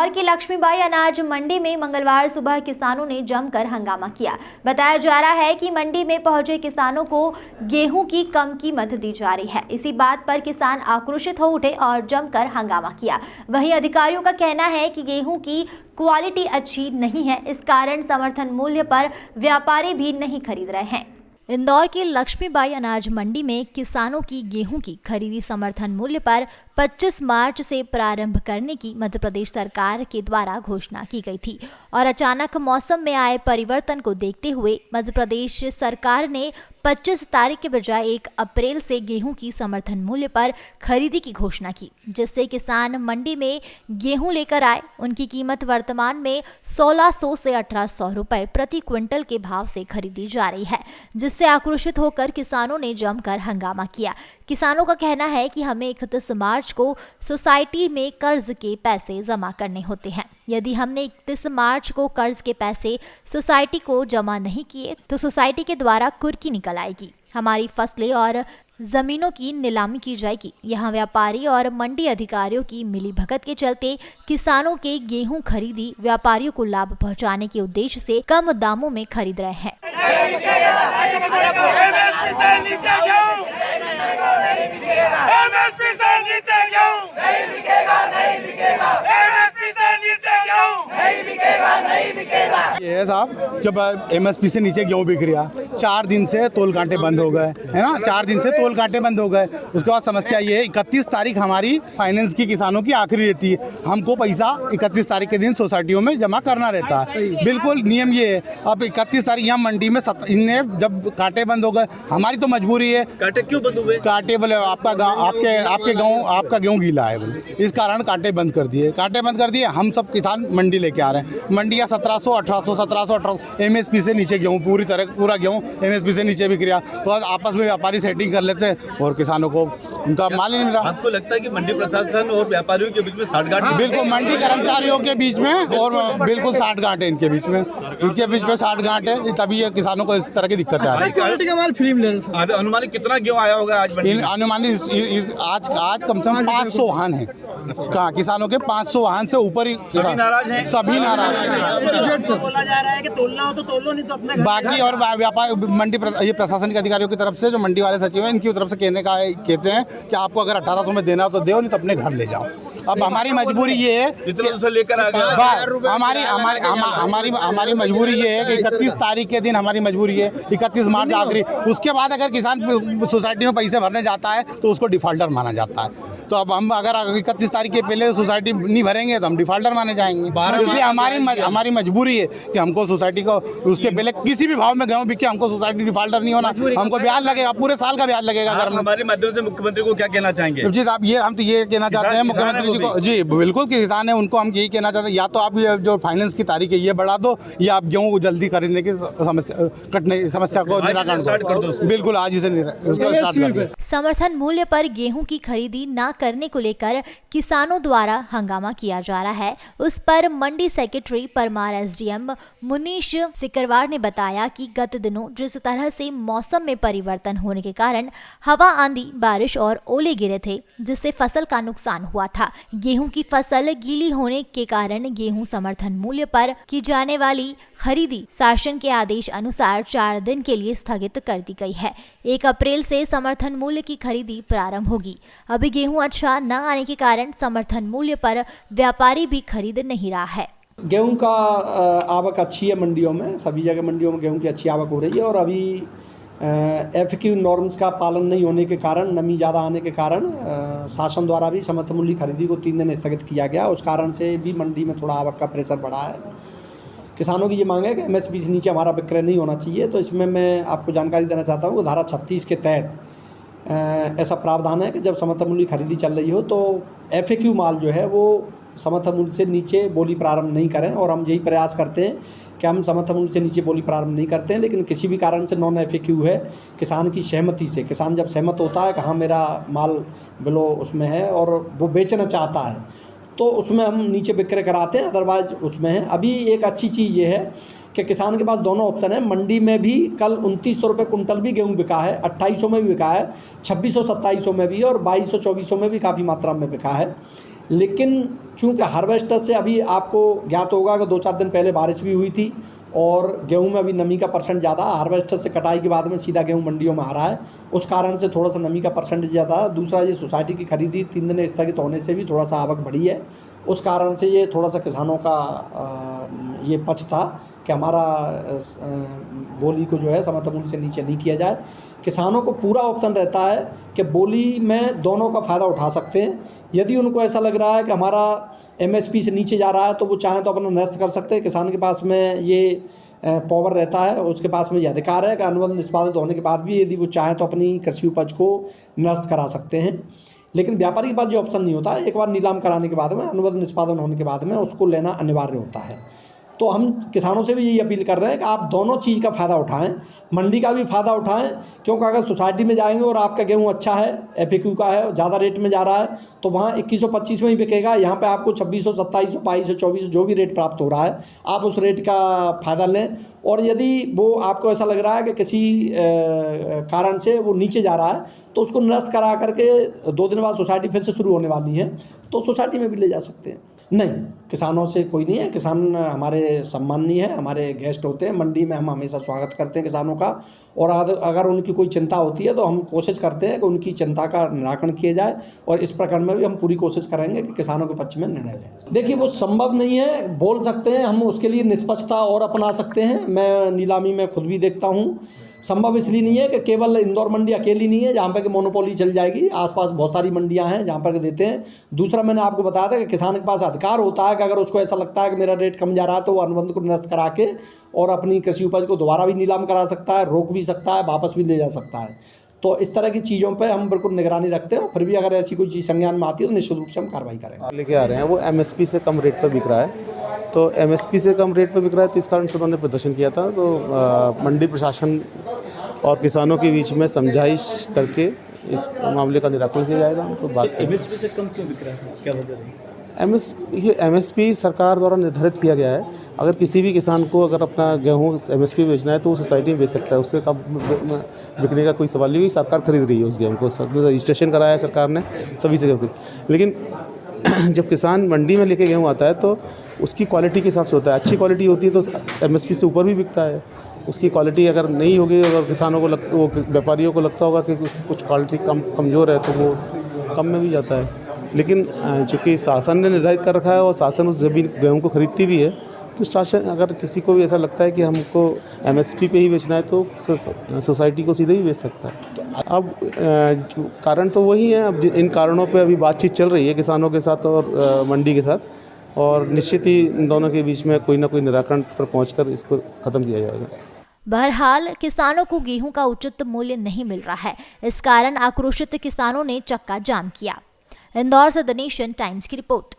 इंदौर की लक्ष्मीबाई अनाज मंडी में मंगलवार सुबह किसानों ने जमकर हंगामा किया। बताया जा रहा है कि मंडी में पहुंचे किसानों को गेहूं की कम कीमत दी जा रही है। इसी बात पर किसान आक्रोशित हो उठे और जमकर हंगामा किया। वहीं अधिकारियों का कहना है कि गेहूं की क्वालिटी अच्छी नहीं है, इस कारण समर्थन मूल्य पर व्यापारी भी नहीं खरीद रहे हैं। इंदौर के लक्ष्मीबाई अनाज मंडी में किसानों की गेहूं की खरीदी समर्थन मूल्य पर 25 मार्च से प्रारंभ करने की मध्य प्रदेश सरकार के द्वारा घोषणा की गई थी और अचानक मौसम में आए परिवर्तन को देखते हुए मध्य प्रदेश सरकार ने 25 तारीख के बजाय 1 अप्रैल से गेहूं की समर्थन मूल्य पर खरीदी की घोषणा की, जिससे किसान मंडी में गेहूं लेकर आए। उनकी कीमत वर्तमान में 1600 से 1800 रुपए प्रति क्विंटल के भाव से खरीदी जा रही है, जिससे आक्रोशित होकर किसानों ने जमकर हंगामा किया। किसानों का कहना है कि हमें 31 मार्च को सोसाइटी में कर्ज के पैसे जमा करने होते हैं। यदि हमने 31 मार्च को कर्ज के पैसे सोसाइटी को जमा नहीं किए तो सोसाइटी के द्वारा कुर्की निकल आएगी, हमारी फसलें और जमीनों की नीलामी की जाएगी। यहाँ व्यापारी और मंडी अधिकारियों की मिलीभगत के चलते किसानों के गेहूं खरीदी व्यापारियों को लाभ पहुंचाने के उद्देश्य से कम दामों में खरीद रहे हैं। ये है साहब कि एमएसपी से नीचे गेहूँ बिक रहा, 4 दिन से तोल कांटे बंद हो गए, है ना। 4 दिन से तोल कांटे बंद हो गए। उसके बाद समस्या ये है 31 तारीख हमारी फाइनेंस की किसानों की आखिरी रहती है। हमको पैसा 31 तारीख के दिन सोसाइटियों में जमा करना रहता है। बिल्कुल नियम ये है। अब 31 तारीख यहाँ मंडी में इनने जब कांटे बंद हो गए, हमारी तो मजबूरी है। कांटे क्यों बंद हुए? कांटे बोले आपका गेहूँ गीला है बोले, इस कारण कांटे बंद कर दिए। हम सब किसान मंडी लेके आ रहे हैं। मंडियाँ 1700, 1800, 1700, 1800 एमएसपी से नीचे गेहूँ पूरा गेहूँ एमएसपी से नीचे बिक रहा। तो आपस में व्यापारी सेटिंग कर लेते हैं और किसानों को उनका माल ही नहीं मिल रहा। आपको लगता है कि मंडी प्रशासन और व्यापारियों के बीच में साठगांठ? बिल्कुल, मंडी कर्मचारियों के बीच में और बिल्कुल साठगांठ है इनके बीच में साठगांठ है, तभी ये किसानों को इस तरह की दिक्कत है। अनुमानित कितना गेहूँ आया होगा आज? अनुमानित आज कम से कम 500 वाहन है। कहाँ किसानों के 500 वाहन से ऊपर ही सभी नाराज हैं। बोला जा रहा है कि तोलना हो तो तोलो, नहीं तो अपने बाकी और व्यापार मंडी ये प्रशासनिक अधिकारियों की तरफ से जो मंडी वाले सचिव हैं इनकी तरफ से कहते हैं कि आपको अगर 1800 में देना हो तो दो, नहीं तो अपने घर ले जाओ। अब हमारी मजबूरी ये है लेकर आ गए। हमारी मजबूरी ये है कि 31 तारीख के दिन हमारी मजबूरी है, 31 मार्च आखिरी। उसके बाद अगर किसान सोसाइटी में पैसे भरने जाता है तो उसको डिफॉल्टर माना जाता है। तो अब हम अगर 31 तारीख के पहले सोसाइटी नहीं भरेंगे तो हम डिफॉल्टर माने जाएंगे। इसलिए हमारी मजबूरी है कि हमको सोसाइटी को उसके पहले किसी भी भाव में गेहूँ बिके हमको सोसाइटी डिफॉल्टर नहीं होना। हमको ब्याज लगेगा, पूरे साल का ब्याज लगेगा। अगर हमारे माध्यम से मुख्यमंत्री को क्या कहना चाहेंगे? जी साहब, हम तो ये कहना चाहते हैं मुख्यमंत्री जी को। जी बिल्कुल, किसान है उनको हम यही कहना चाहते हैं, या तो आप ये जो फाइनेंस की तारीख है ये बढ़ा दो, या आप गेहूँ जल्दी खरीदने की समस्या को निराकरण कर दो। बिल्कुल, आज ही से स्टार्ट कर दो। समर्थन मूल्य पर गेहूं की खरीदी न करने को लेकर किसानों द्वारा हंगामा किया जा रहा है। उस पर मंडी सेक्रेटरी परमार एसडीएम मुनीश सिकरवार ने बताया कि गत दिनों जिस तरह से मौसम में परिवर्तन होने के कारण हवा, आंधी, बारिश और ओले गिरे थे, जिससे फसल का नुकसान हुआ था। गेहूं की फसल गीली होने के कारण गेहूं समर्थन मूल्य पर की जाने वाली खरीदी शासन के आदेश अनुसार 4 दिन के लिए स्थगित कर दी गई है। 1 अप्रैल से समर्थन मूल्य की खरीदी प्रारंभ होगी। अभी गेहूं अच्छा न आने के कारण समर्थन मूल्य पर व्यापारी भी खरीद नहीं रहा है। गेहूं का आवक अच्छी है मंडियों में, सभी जगह मंडियों में गेहूं की अच्छी आवक हो रही है। और अभी FAQ नॉर्म्स का पालन नहीं होने के कारण, नमी ज़्यादा आने के कारण शासन द्वारा भी समर्थन मूल्य खरीदी को 3 दिन स्थगित किया गया। उस कारण से भी मंडी में थोड़ा आवक का प्रेशर बढ़ा है। किसानों की ये मांग है कि MSP से नीचे हमारा विक्रय नहीं होना चाहिए। तो इसमें मैं आपको जानकारी देना चाहता हूँ कि धारा 36 के तहत ऐसा प्रावधान है कि जब समर्थन मूल्य खरीदी चल रही हो तो FAQ माल जो है वो समर्थन मूल्य से नीचे बोली प्रारंभ नहीं करें। और हम यही प्रयास करते हैं कि हम समर्थन मूल्य से नीचे बोली प्रारंभ नहीं करते हैं, लेकिन किसी भी कारण से नॉन FAQ है, किसान की सहमति से, किसान जब सहमत होता है कि हाँ मेरा माल बिलो उसमें है और वो बेचना चाहता है, तो उसमें हम नीचे विक्रय कराते हैं, अदरवाइज उसमें है। अभी एक अच्छी चीज़ ये है कि किसान के पास दोनों ऑप्शन है। मंडी में भी कल 2900 रुपये कुंटल भी गेहूँ बिका है, 2800 में भी बिका है, 2600 2700 में भी और 2200 2400 में भी काफ़ी मात्रा में बिका है। लेकिन चूँकि हार्वेस्टर से अभी आपको ज्ञात होगा कि 2-4 दिन पहले बारिश भी हुई थी और गेहूं में अभी नमी का परसेंट ज़्यादा, हार्वेस्टर से कटाई के बाद में सीधा गेहूं मंडियों में आ रहा है, उस कारण से थोड़ा सा नमी का परसेंट ज़्यादा है। दूसरा, ये सोसाइटी की खरीदी 3 दिन स्थगित होने से भी थोड़ा सा आवक बढ़ी है, उस कारण से ये थोड़ा सा किसानों का ये पक्ष था कि हमारा बोली को जो है समर्थन मूल्य से नीचे नहीं किया जाए। किसानों को पूरा ऑप्शन रहता है कि बोली में दोनों का फ़ायदा उठा सकते हैं। यदि उनको ऐसा लग रहा है कि हमारा एमएसपी से नीचे जा रहा है तो वो चाहें तो अपना निरस्त कर सकते हैं। किसान के पास में ये पावर रहता है, उसके पास में ये अधिकार है कि अनुबंध निष्पादित होने के बाद भी यदि वो चाहें तो अपनी कृषि उपज को निरस्त करा सकते हैं। लेकिन व्यापारी के पास जो ऑप्शन नहीं होता है, एक बार नीलाम कराने के बाद में, अनुबंध निष्पादन होने के बाद में उसको लेना अनिवार्य होता है। तो हम किसानों से भी यही अपील कर रहे हैं कि आप दोनों चीज़ का फ़ायदा उठाएं, मंडी का भी फ़ायदा उठाएं, क्योंकि अगर सोसाइटी में जाएंगे और आपका गेहूं अच्छा है, एफएक्यू का है, ज़्यादा रेट में जा रहा है, तो वहाँ 2125 में ही बिकेगा। यहाँ पे आपको 2600, 2700, 2200, 2400 जो भी रेट प्राप्त हो रहा है, आप उस रेट का फ़ायदा लें। और यदि वो आपको ऐसा लग रहा है कि किसी कारण से वो नीचे जा रहा है तो उसको निरस्त करा करके 2 दिन बाद सोसाइटी फिर से शुरू होने वाली है, तो सोसाइटी में भी ले जा सकते हैं। नहीं, किसानों से कोई नहीं है, किसान हमारे सम्माननीय है, हमारे गेस्ट होते हैं। मंडी में हम हमेशा स्वागत करते हैं किसानों का, और अगर उनकी कोई चिंता होती है तो हम कोशिश करते हैं कि उनकी चिंता का निराकरण किया जाए, और इस प्रकरण में भी हम पूरी कोशिश करेंगे कि किसानों के पक्ष में निर्णय लें। देखिए, वो संभव नहीं है, बोल सकते हैं हम, उसके लिए निष्पक्षता और अपना सकते हैं। मैं नीलामी में खुद भी देखता हूँ, संभव इसलिए नहीं है कि केवल इंदौर मंडी अकेली नहीं है जहाँ पर कि मोनोपोली चल जाएगी, आसपास बहुत सारी मंडियाँ हैं जहाँ पर देते हैं। दूसरा, मैंने आपको बताया था कि किसान के पास अधिकार होता है कि अगर उसको ऐसा लगता है कि मेरा रेट कम जा रहा है तो वो अनुबंध को निरस्त करा के और अपनी कृषि उपज को दोबारा भी नीलाम करा सकता है, रोक भी सकता है, वापस भी ले जा सकता है। तो इस तरह की चीज़ों पर हम बिल्कुल निगरानी रखते हैं, फिर भी अगर ऐसी कोई चीज़ संज्ञान में आती है तो निश्चित रूप से हम कार्रवाई करेंगे। लेके आ रहे हैं वो एमएसपी से कम रेट पर बिक रहा है, तो एमएसपी से कम रेट पर बिक रहा है, तो इस कारण से उन्होंने प्रदर्शन किया था। तो मंडी प्रशासन और किसानों के बीच में समझाइश करके इस मामले का निराकरण किया जाएगा। उनको बात एमएसपी से कम क्यों बिक रहा है, क्या वजह है? एमएसपी सरकार द्वारा निर्धारित किया गया है। अगर किसी भी किसान को अगर अपना गेहूँ एमएसपी बेचना है तो वो सोसाइटी में बेच सकता है, उससे कम बिकने का कोई सवाल नहीं है। सरकार खरीद रही है उस गेहूँ को, रजिस्ट्रेशन कराया है सरकार ने सभी से। लेकिन जब किसान मंडी में लेके गेहूँ आता है तो उसकी क्वालिटी के हिसाब से होता है। अच्छी क्वालिटी होती है तो एमएसपी से ऊपर भी बिकता है। उसकी क्वालिटी अगर नहीं होगी, अगर किसानों को लगता, वो व्यापारियों को लगता होगा कि कुछ क्वालिटी कमज़ोर है तो वो कम में भी जाता है। लेकिन चूँकि शासन ने निर्धारित कर रखा है और शासन उस ज़मीन गेहूँ को खरीदती भी है, तो शासन अगर किसी को भी ऐसा लगता है कि हमको एमएसपी पे ही बेचना है तो सोसाइटी को सीधे ही बेच सकता है। अब कारण तो वही है। अब इन कारणों पे अभी बातचीत चल रही है किसानों के साथ और मंडी के साथ, और निश्चित ही इन दोनों के बीच में कोई ना कोई निराकरण पर पहुंचकर इसको ख़त्म किया जाएगा। बहरहाल किसानों को गेहूं का उचित मूल्य नहीं मिल रहा है, इस कारण आक्रोशित किसानों ने चक्का जाम किया। इंदौर से द नेशन टाइम्स की रिपोर्ट।